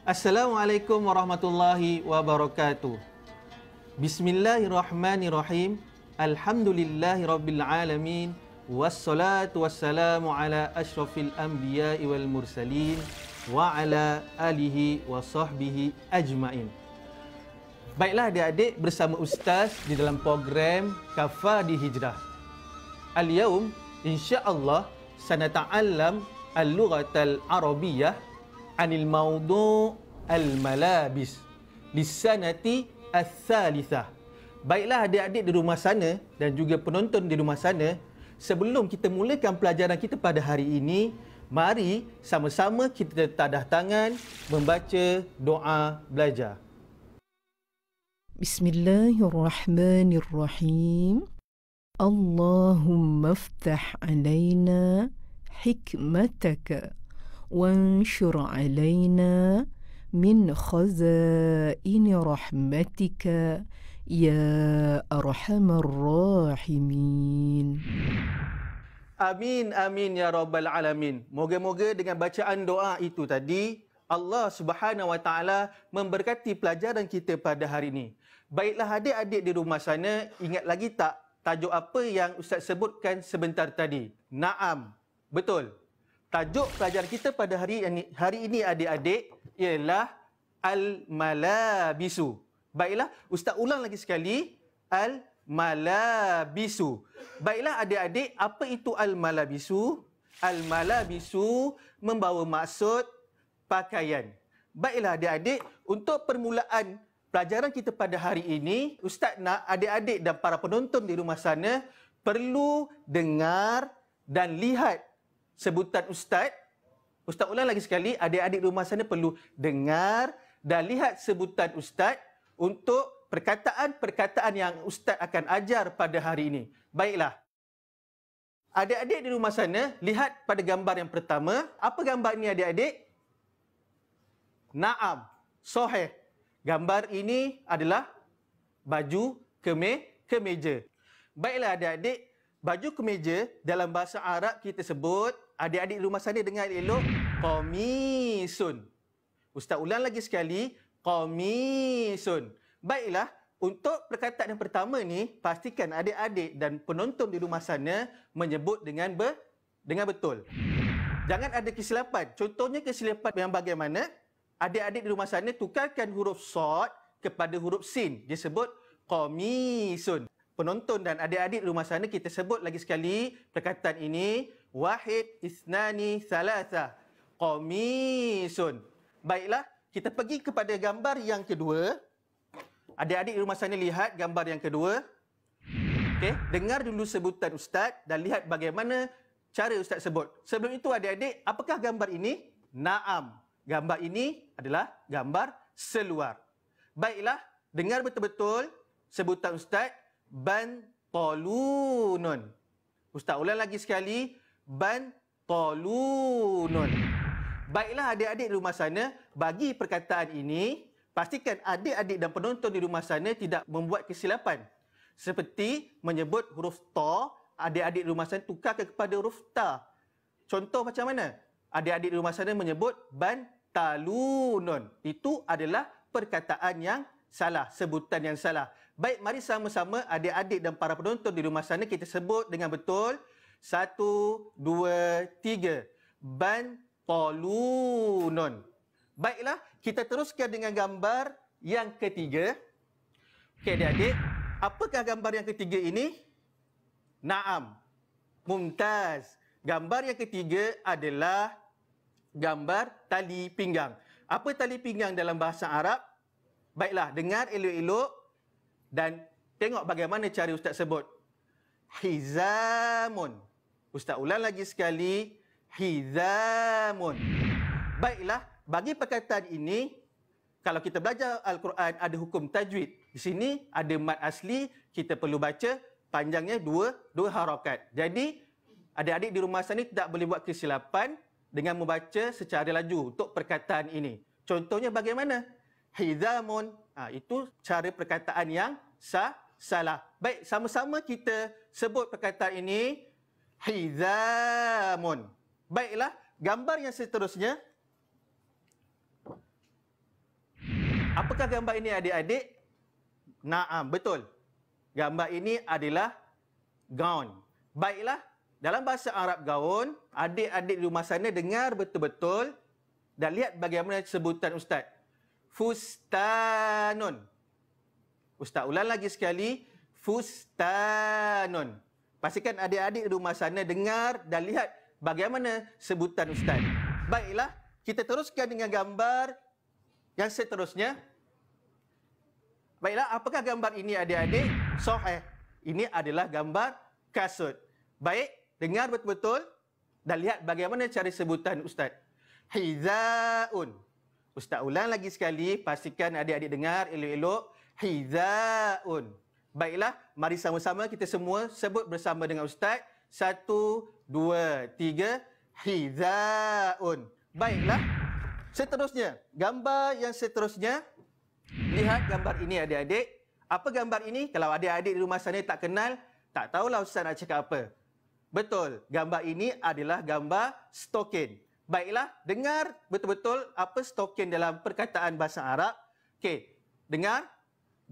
Assalamualaikum warahmatullahi wabarakatuh. Bismillahirrahmanirrahim. Alhamdulillahi rabbil alamin. Wassalatu wassalamu ala asyrafil anbiya'i wal mursalin wa ala alihi wa sahbihi ajmain. Baiklah adik-adik, bersama Ustaz di dalam program Kafadi Hijrah. Al-yawm insya-Allah sanata'allam al-lughatal arabiyyah anil mawdu' al-malabis lisanati ats-tsalitsah. Baiklah adik-adik di rumah sana dan juga penonton di rumah sana, sebelum kita mulakan pelajaran kita pada hari ini, mari sama-sama kita tadah tangan membaca doa belajar. Bismillahirrahmanirrahim. Allahumma aftah alaina hikmataka وانشر علينا من خزائن رحمتك يا أرحم الراحمين. Amin, amin ya rabbal alamin. Moga-moga dengan bacaan doa itu tadi, Allah Subhanahu wa taala memberkati pelajaran kita pada hari ini. Baiklah adik-adik di rumah sana, ingat lagi tak tajuk apa yang Ustaz sebutkan sebentar tadi? Naam. Betul. Tajuk pelajaran kita pada hari ini adik-adik ialah Al-Malabisu. Baiklah, Ustaz ulang lagi sekali. Al-Malabisu. Baiklah adik-adik, apa itu Al-Malabisu? Al-Malabisu membawa maksud pakaian. Baiklah adik-adik, untuk permulaan pelajaran kita pada hari ini, Ustaz nak adik-adik dan para penonton di rumah sana perlu dengar dan lihat sebutan Ustaz. Ustaz ulang lagi sekali, adik-adik rumah sana perlu dengar dan lihat sebutan Ustaz untuk perkataan-perkataan yang Ustaz akan ajar pada hari ini. Baiklah. Adik-adik di rumah sana, lihat pada gambar yang pertama. Apa gambar ini adik-adik? Naam. Sahih. Gambar ini adalah baju kemeja. Baiklah adik-adik, baju kemeja dalam bahasa Arab kita sebut, adik-adik rumah sana dengar elok, qamisun. Ustaz ulang lagi sekali, qamisun. Baiklah, untuk perkataan yang pertama ni, pastikan adik-adik dan penonton di rumah sana menyebut dengan betul. Jangan ada kesilapan. Contohnya kesilapan yang bagaimana? Adik-adik di rumah sana tukarkan huruf shad kepada huruf sin. Dia sebut qamisun. Penonton dan adik-adik rumah sana, kita sebut lagi sekali perkataan ini. Wahid, isnani, salasa. Qamisun. Baiklah, kita pergi kepada gambar yang kedua. Adik-adik rumah sana lihat gambar yang kedua. Okey, dengar dulu sebutan Ustaz dan lihat bagaimana cara Ustaz sebut. Sebelum itu adik-adik, apakah gambar ini? Naam. Gambar ini adalah gambar seluar. Baiklah, dengar betul-betul sebutan Ustaz. Bantolunun. Ustaz ulang lagi sekali. Bantolunun. Baiklah adik-adik di rumah sana, bagi perkataan ini, pastikan adik-adik dan penonton di rumah sana tidak membuat kesilapan. Seperti menyebut huruf ta, adik-adik di rumah sana tukar kepada huruf ta. Contoh macam mana? Adik-adik di rumah sana menyebut bantalunun. Itu adalah perkataan yang salah, sebutan yang salah. Baik, mari sama-sama adik-adik dan para penonton di rumah sana kita sebut dengan betul. 1, 2, 3. Bantolunun. Baiklah, kita teruskan dengan gambar yang ketiga. Okey adik-adik, apakah gambar yang ketiga ini? Naam. Mumtaz. Gambar yang ketiga adalah gambar tali pinggang. Apa tali pinggang dalam bahasa Arab? Baiklah, dengar elok-elok dan tengok bagaimana cara Ustaz sebut. Hizamun. Ustaz ulang lagi sekali. Hizamun. Baiklah, bagi perkataan ini, kalau kita belajar Al-Quran ada hukum tajwid. Di sini ada mad asli, kita perlu baca panjangnya dua harakat. Jadi, adik-adik di rumah sana tidak boleh buat kesilapan dengan membaca secara laju untuk perkataan ini. Contohnya bagaimana? Hizamun. Itu cara perkataan yang salah. Baik, sama-sama kita sebut perkataan ini. Hizamun. Baiklah, gambar yang seterusnya. Apakah gambar ini adik-adik? Naam, betul. Gambar ini adalah gaun. Baiklah, dalam bahasa Arab gaun, adik-adik di rumah sana dengar betul-betul dan lihat bagaimana sebutan Ustaz. Fustanun. Ustaz ulang lagi sekali. Fustanun. Pastikan adik-adik di rumah sana dengar dan lihat bagaimana sebutan Ustaz. Baiklah, kita teruskan dengan gambar yang seterusnya. Baiklah, apakah gambar ini adik-adik? Sahih. Ini adalah gambar kasut. Baik, dengar betul-betul dan lihat bagaimana cara sebutan Ustaz. Hizaun. Ustaz ulang lagi sekali, pastikan adik-adik dengar elok-elok. Hizaun. Baiklah, mari sama-sama kita semua sebut bersama dengan Ustaz. 1, 2, 3. Hizaun. Baiklah. Seterusnya, gambar yang seterusnya. Lihat gambar ini adik-adik. Apa gambar ini? Kalau adik-adik di rumah sana tak kenal, tak tahulah Ustaz nak cakap apa. Betul, gambar ini adalah gambar stokin. Baiklah, dengar betul-betul apa stokin dalam perkataan bahasa Arab. Okey, dengar.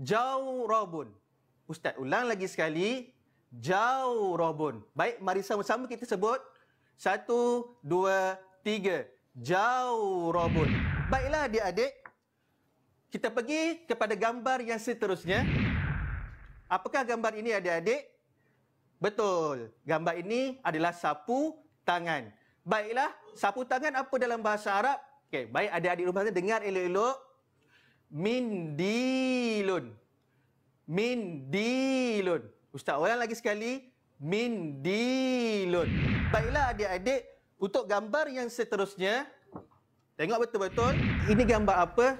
Jawrabun. Ustaz ulang lagi sekali. Jawrabun. Baik, mari sama-sama kita sebut. 1, 2, 3. Jawrabun. Baiklah adik-adik. Kita pergi kepada gambar yang seterusnya. Apakah gambar ini adik-adik? Betul. Gambar ini adalah sapu tangan. Baiklah, sapu tangan apa dalam bahasa Arab? Okey, baik adik-adik rumah dengar elok-elok. Mindilun. Mindilun. Ustaz ulang lagi sekali. Mindilun. Baiklah adik-adik, untuk gambar yang seterusnya, tengok betul-betul. Ini gambar apa?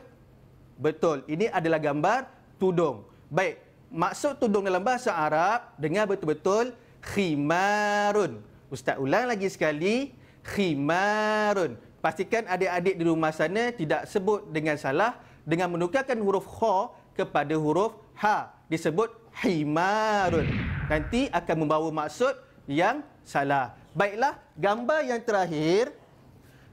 Betul, ini adalah gambar tudung. Baik, maksud tudung dalam bahasa Arab, dengar betul-betul. Khimarun. Ustaz ulang lagi sekali. Khimarun. Pastikan adik-adik di rumah sana tidak sebut dengan salah dengan menukarkan huruf kha kepada huruf ha. Disebut himarun. Nanti akan membawa maksud yang salah. Baiklah, gambar yang terakhir.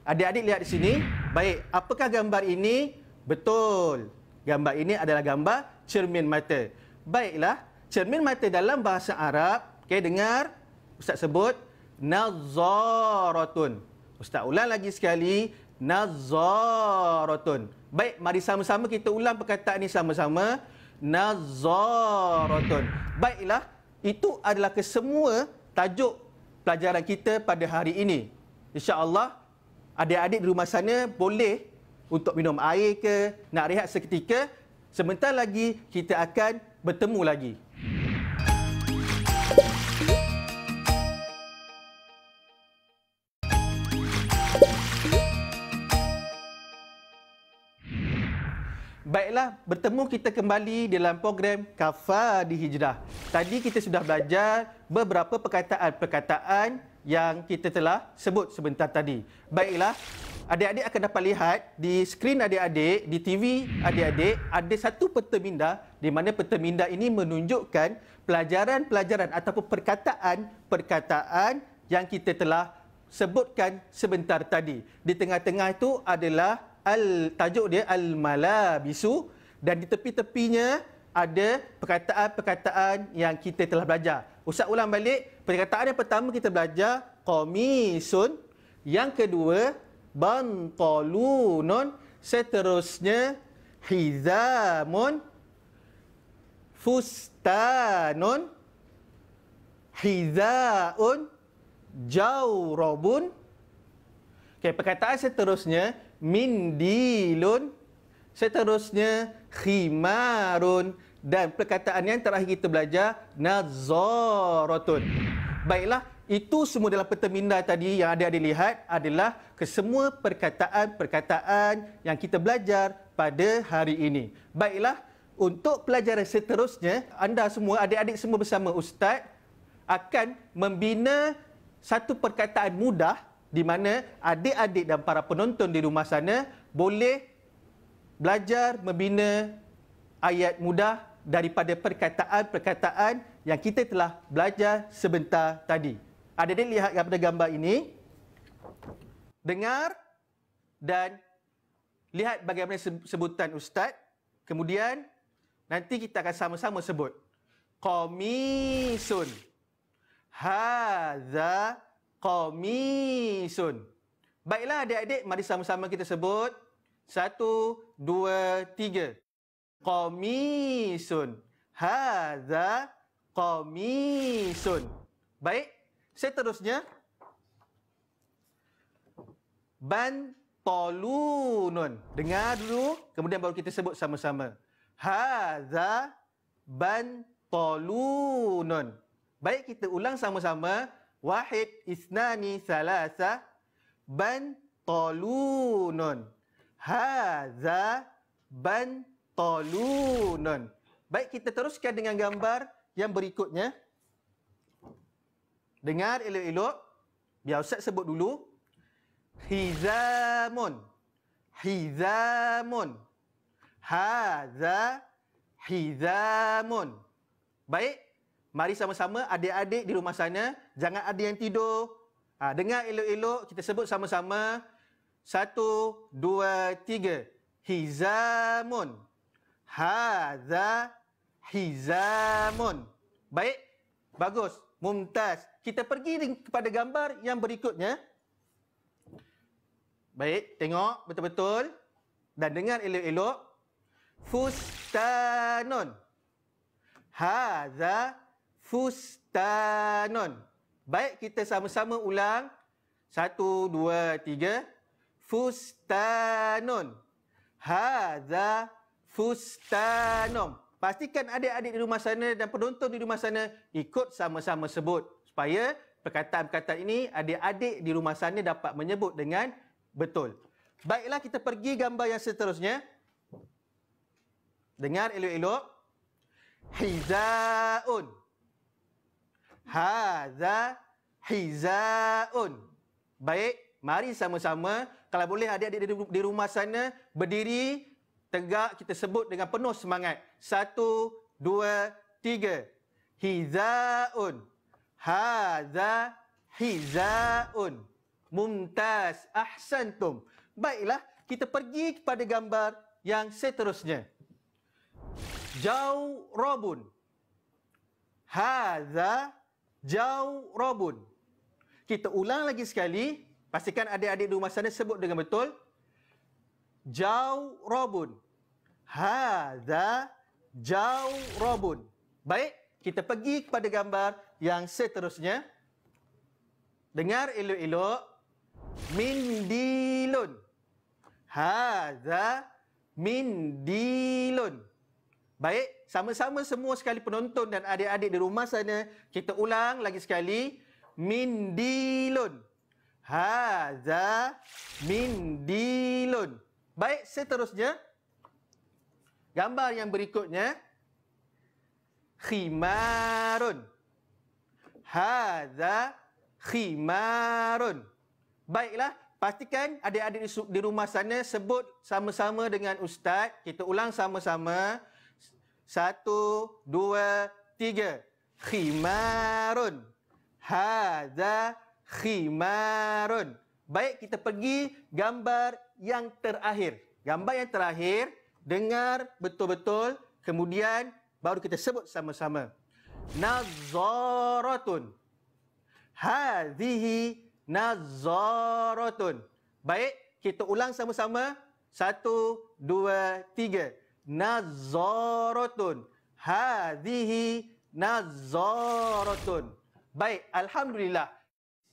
Adik-adik lihat di sini. Baik, apakah gambar ini? Betul. Gambar ini adalah gambar cermin mata. Baiklah, cermin mata dalam bahasa Arab. Okey, dengar. Ustaz sebut. Nazaratun. Ustaz ulang lagi sekali. Nazaratun. Baik, mari sama-sama kita ulang perkataan ini sama-sama. Nazaratun. Baiklah, itu adalah kesemua tajuk pelajaran kita pada hari ini. InsyaAllah, adik-adik di rumah sana boleh untuk minum air ke, nak rehat seketika. Sebentar lagi kita akan bertemu lagi. Baiklah, bertemu kita kembali dalam program Kafa di Hijrah. Tadi kita sudah belajar beberapa perkataan-perkataan yang kita telah sebut sebentar tadi. Baiklah, adik-adik akan dapat lihat di skrin adik-adik, di TV adik-adik, ada satu peta minda di mana peta minda ini menunjukkan pelajaran-pelajaran ataupun perkataan-perkataan yang kita telah sebutkan sebentar tadi. Di tengah-tengah itu adalah tajuk dia Al-Malabisu dan di tepi-tepinya ada perkataan-perkataan yang kita telah belajar. Ustaz ulang balik, perkataan yang pertama kita belajar qamisun, yang kedua bantalunun, seterusnya hizamun, fustanun, hizaun, jawrabun. Okey, perkataan seterusnya mindilun, seterusnya khimarun, dan perkataan yang terakhir kita belajar nazaratun. Baiklah, itu semua dalam peta minda tadi yang ada dilihat adalah kesemua perkataan-perkataan yang kita belajar pada hari ini. Baiklah, untuk pelajaran seterusnya, anda semua, adik-adik semua bersama Ustaz akan membina satu perkataan mudah di mana adik-adik dan para penonton di rumah sana boleh belajar membina ayat mudah daripada perkataan-perkataan yang kita telah belajar sebentar tadi. Adik-adik lihat pada gambar ini, dengar dan lihat bagaimana sebutan Ustaz. Kemudian nanti kita akan sama-sama sebut. Qamisun. Hadza qamisun. Baiklah adik-adik, mari sama-sama kita sebut. 1, 2, 3. Qamisun. Hadza qamisun. Baik, seterusnya. Bantolunun. Dengar dulu, kemudian baru kita sebut sama-sama. Hadza bantolunun. Baik, kita ulang sama-sama. Wahid, isnani, salasa. Bantolunun. Hadza bantolunun. Baik, kita teruskan dengan gambar yang berikutnya. Dengar elok-elok. Biar Ustaz sebut dulu. Hizamun. Hizamun. Hadza hizamun. Baik, mari sama-sama adik-adik di rumah sana. Jangan ada yang tidur. Dengar elok-elok, kita sebut sama-sama. 1, 2, 3. Hizamun. Hadza hizamun. Baik, bagus, mumtaz. Kita pergi kepada gambar yang berikutnya. Baik, tengok betul-betul. Dan dengar elok-elok. Fustanun. Hadza fustanun. Baik, kita sama-sama ulang. 1, 2, 3. Fustanun. Hadza fustanun. Pastikan adik-adik di rumah sana dan penonton di rumah sana ikut sama-sama sebut. Supaya perkataan-perkataan ini adik-adik di rumah sana dapat menyebut dengan betul. Baiklah, kita pergi gambar yang seterusnya. Dengar elok-elok. Hizaun. Hadza hizaun. Baik, mari sama-sama. Kalau boleh adik-adik di rumah sana berdiri tegak, kita sebut dengan penuh semangat. 1, 2, 3. Hizaun. Hadza hizaun. Mumtaz. Ahsantum. Baiklah, kita pergi kepada gambar yang seterusnya. Jawrabun. Hadza jawrabun. Kita ulang lagi sekali. Pastikan adik-adik di rumah sana sebut dengan betul. Jawrabun. Hadza jawrabun. Baik, kita pergi kepada gambar yang seterusnya. Dengar elok-elok. Mindilun. Hadza mindilun. Baik, sama-sama semua sekali penonton dan adik-adik di rumah sana, kita ulang lagi sekali. Mindilun. Hadza mindilun. Baik, seterusnya. Gambar yang berikutnya. Khimarun. Hadza khimarun. Baiklah, pastikan adik-adik di rumah sana sebut sama-sama dengan Ustaz. Kita ulang sama-sama. 1, 2, 3. Khimarun. Hadza khimarun. Baik, kita pergi gambar yang terakhir. Gambar yang terakhir, dengar betul-betul. Kemudian baru kita sebut sama-sama. Nazzaratun. Hadhihi nazzaratun. Baik, kita ulang sama-sama. 1, 2, 3. Nazzaratun. Hadhihi nazzaratun. Baik, alhamdulillah.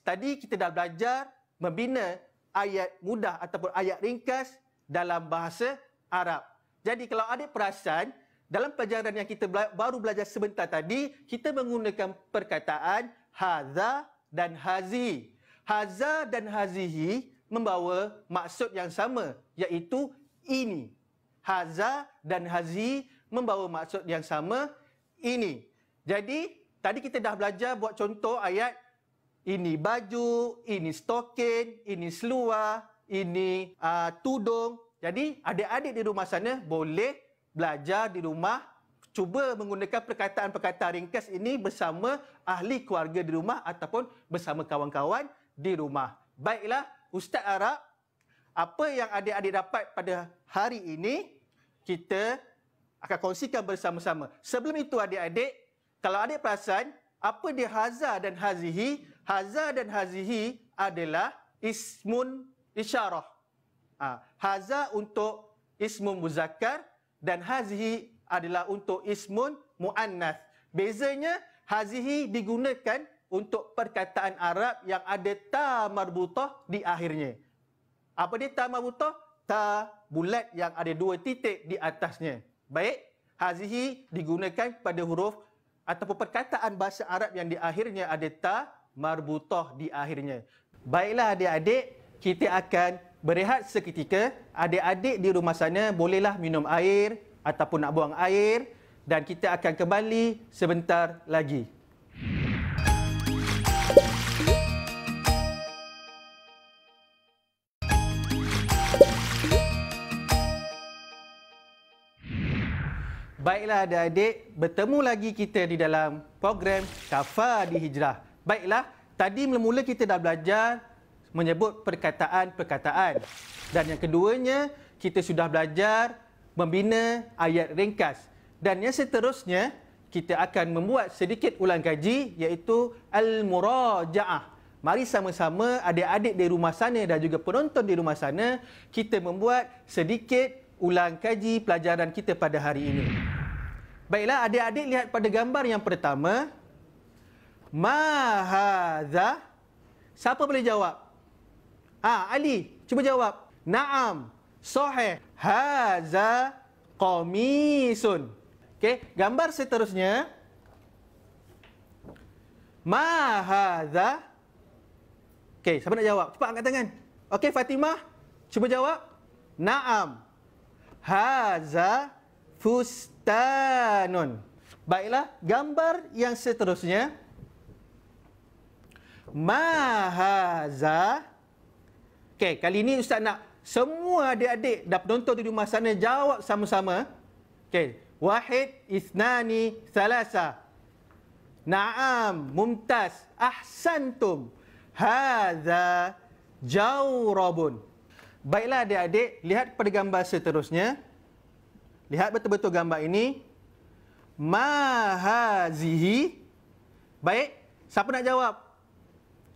Tadi kita dah belajar membina ayat mudah ataupun ayat ringkas dalam bahasa Arab. Jadi kalau adik perasan, dalam pelajaran yang kita baru belajar sebentar tadi, kita menggunakan perkataan hadza dan hazihi. Hadza dan hazihi membawa maksud yang sama, iaitu ini. Hadza dan hazihi membawa maksud yang sama, ini. Jadi, tadi kita dah belajar buat contoh ayat ini baju, ini stokin, ini seluar, ini tudung. Jadi, adik-adik di rumah sana boleh belajar di rumah, cuba menggunakan perkataan-perkataan ringkas ini bersama ahli keluarga di rumah ataupun bersama kawan-kawan di rumah. Baiklah, Ustaz harap apa yang adik-adik dapat pada hari ini, kita akan kongsikan bersama-sama. Sebelum itu adik-adik, kalau adik perasan, apa dia haza dan hazihi? Haza dan hazihi adalah ismun isyarah. Haza untuk ismun muzakkar dan hazihi adalah untuk ismun muannas. Bezanya, hazihi digunakan untuk perkataan Arab yang ada ta marbutah di akhirnya. Apa dia ta marbutah? Ta bulat yang ada 2 titik di atasnya. Baik, hazihi digunakan pada huruf ataupun perkataan bahasa Arab yang di akhirnya ada ta marbutah di akhirnya. Baiklah adik-adik, kita akan berehat seketika. Adik-adik di rumah sana bolehlah minum air ataupun nak buang air dan kita akan kembali sebentar lagi. Baiklah adik-adik, bertemu lagi kita di dalam program Kafa di Hijrah. Baiklah, tadi mula-mula kita dah belajar menyebut perkataan-perkataan. Dan yang keduanya, kita sudah belajar membina ayat ringkas. Dan yang seterusnya, kita akan membuat sedikit ulang kaji iaitu Al-Muraja'ah. Mari sama-sama adik-adik di rumah sana dan juga penonton di rumah sana, kita membuat sedikit ulang kaji pelajaran kita pada hari ini. Baiklah, adik-adik lihat pada gambar yang pertama. Ma hadza? Siapa boleh jawab? Ali, cuba jawab. Naam, sahih. Hadza qamisun. Okey, gambar seterusnya. Ma hadza? Okey, siapa nak jawab? Cepat angkat tangan. Okey, Fatimah, cuba jawab. Naam. Hadza fustanun. Baiklah, gambar yang seterusnya. Ma hadza. Okey, kali ini Ustaz nak semua adik-adik dan penonton di rumah sana jawab sama-sama. Okey, wahid, isnani, salasa. Naam, mumtaz, ahsantum. Hadza jawrabun. Baiklah adik-adik, lihat pada gambar seterusnya. Lihat betul-betul gambar ini. Ma hazihi. Baik, siapa nak jawab?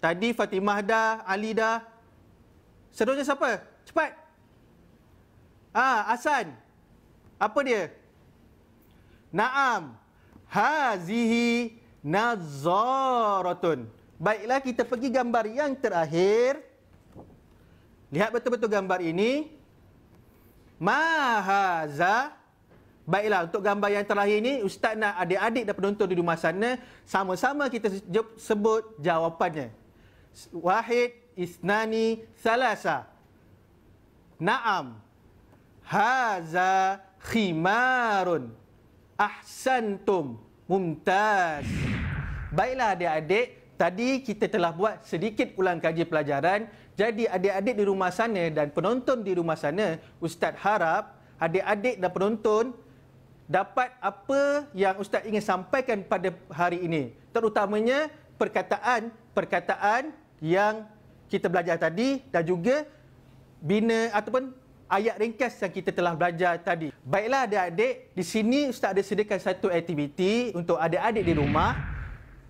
Tadi Fatimah dah, Ali dah. Seterusnya siapa? Cepat. Hasan. Apa dia? Naam. Hazihi nazaratun. Baiklah, kita pergi gambar yang terakhir. Lihat betul-betul gambar ini. Ma haza. Baiklah, untuk gambar yang terakhir ini, Ustaz nak adik-adik dan penonton di rumah sana sama-sama kita sebut jawapannya. Wahid, isnani, salasa. Naam. Haza khimarun. Ahsantum. Mumtaz. Baiklah adik-adik, tadi kita telah buat sedikit ulang kaji pelajaran. Jadi adik-adik di rumah sana dan penonton di rumah sana, Ustaz harap adik-adik dan penonton dapat apa yang Ustaz ingin sampaikan pada hari ini. Terutamanya perkataan-perkataan yang kita belajar tadi dan juga bina ataupun ayat ringkas yang kita telah belajar tadi. Baiklah adik-adik, di sini Ustaz ada sediakan satu aktiviti untuk adik-adik di rumah.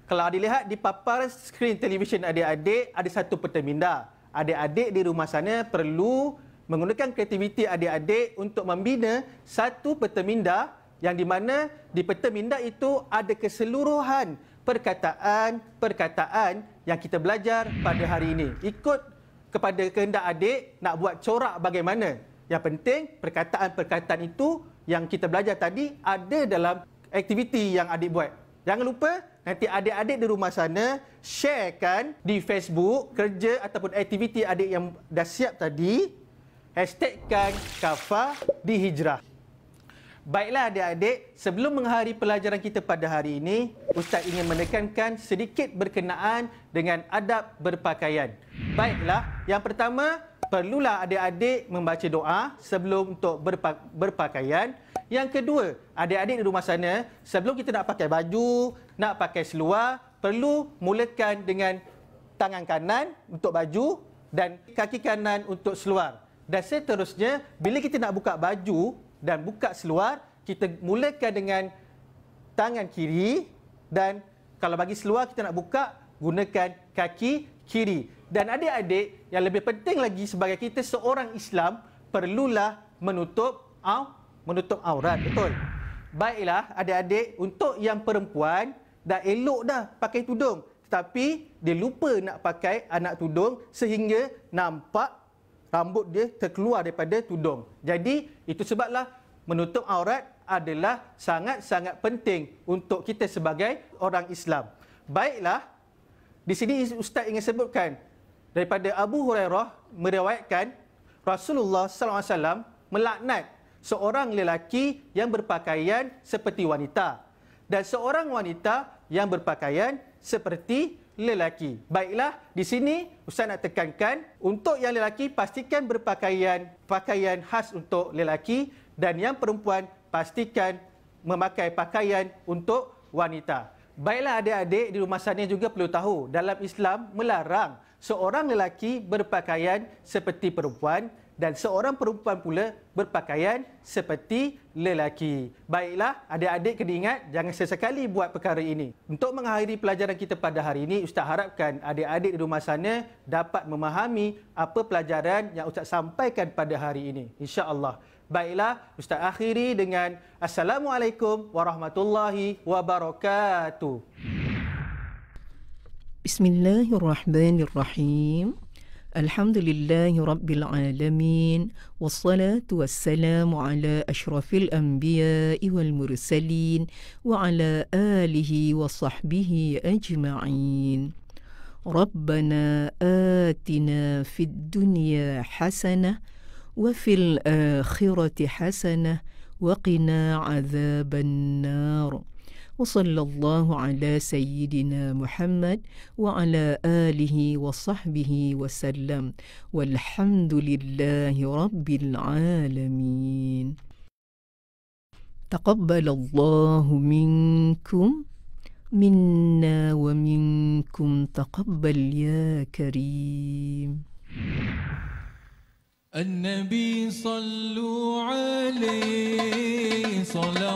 Kalau adik lihat di paparan skrin televisyen adik-adik, ada satu peta minda. Adik-adik di rumah sana perlu menggunakan kreativiti adik-adik untuk membina satu peta minda yang di mana di peta minda itu ada keseluruhan perkataan-perkataan yang kita belajar pada hari ini. Ikut kepada kehendak adik nak buat corak bagaimana. Yang penting perkataan-perkataan itu yang kita belajar tadi ada dalam aktiviti yang adik buat. Jangan lupa nanti adik-adik di rumah sana sharekan di Facebook kerja ataupun aktiviti adik yang dah siap tadi. Hashtagkan Kafa di Hijrah. Baiklah adik-adik, sebelum mengakhiri pelajaran kita pada hari ini, Ustaz ingin menekankan sedikit berkenaan dengan adab berpakaian. Baiklah, yang pertama, perlulah adik-adik membaca doa sebelum untuk berpakaian. Yang kedua, adik-adik di rumah sana, sebelum kita nak pakai baju, nak pakai seluar, perlu mulakan dengan tangan kanan untuk baju dan kaki kanan untuk seluar. Dan seterusnya, bila kita nak buka baju dan buka seluar, kita mulakan dengan tangan kiri, dan kalau bagi seluar kita nak buka, gunakan kaki kiri. Dan adik-adik, yang lebih penting lagi sebagai kita seorang Islam, perlulah menutup aurat. Betul? Baiklah adik-adik, untuk yang perempuan dah elok dah pakai tudung, tetapi dia lupa nak pakai anak tudung sehingga nampak rambut dia terkeluar daripada tudung. Jadi itu sebablah menutup aurat adalah sangat-sangat penting untuk kita sebagai orang Islam. Baiklah, di sini Ustaz ingin sebutkan daripada Abu Hurairah meriwayatkan Rasulullah SAW melaknat seorang lelaki yang berpakaian seperti wanita dan seorang wanita yang berpakaian seperti lelaki. Baiklah, di sini Ustaz nak tekankan untuk yang lelaki pastikan pakaian khas untuk lelaki, dan yang perempuan pastikan memakai pakaian untuk wanita. Baiklah adik-adik di rumah sana juga perlu tahu, dalam Islam melarang seorang lelaki berpakaian seperti perempuan dan seorang perempuan pula berpakaian seperti lelaki. Baiklah, adik-adik kena ingat, jangan sesekali buat perkara ini. Untuk mengakhiri pelajaran kita pada hari ini, Ustaz harapkan adik-adik di rumah sana dapat memahami apa pelajaran yang Ustaz sampaikan pada hari ini, insya-Allah. Baiklah, Ustaz akhiri dengan Assalamualaikum warahmatullahi wabarakatuh. Bismillahirrahmanirrahim. Alhamdulillahi Rabbil Alamin. Wassalatu wassalamu ala ashrafil anbiya'i wal mursalin wa ala alihi wa sahbihi ajma'in. Rabbana atina fid dunya hasanah wa fil akhirati hasanah wa qina adzaban nar. وصلى الله على سيدنا محمد وعلى آله وصحبه وسلم والحمد لله رب العالمين. تقبل الله منكم منا ومنكم تقبل يا كريم. النبي صلوا عليه صلاة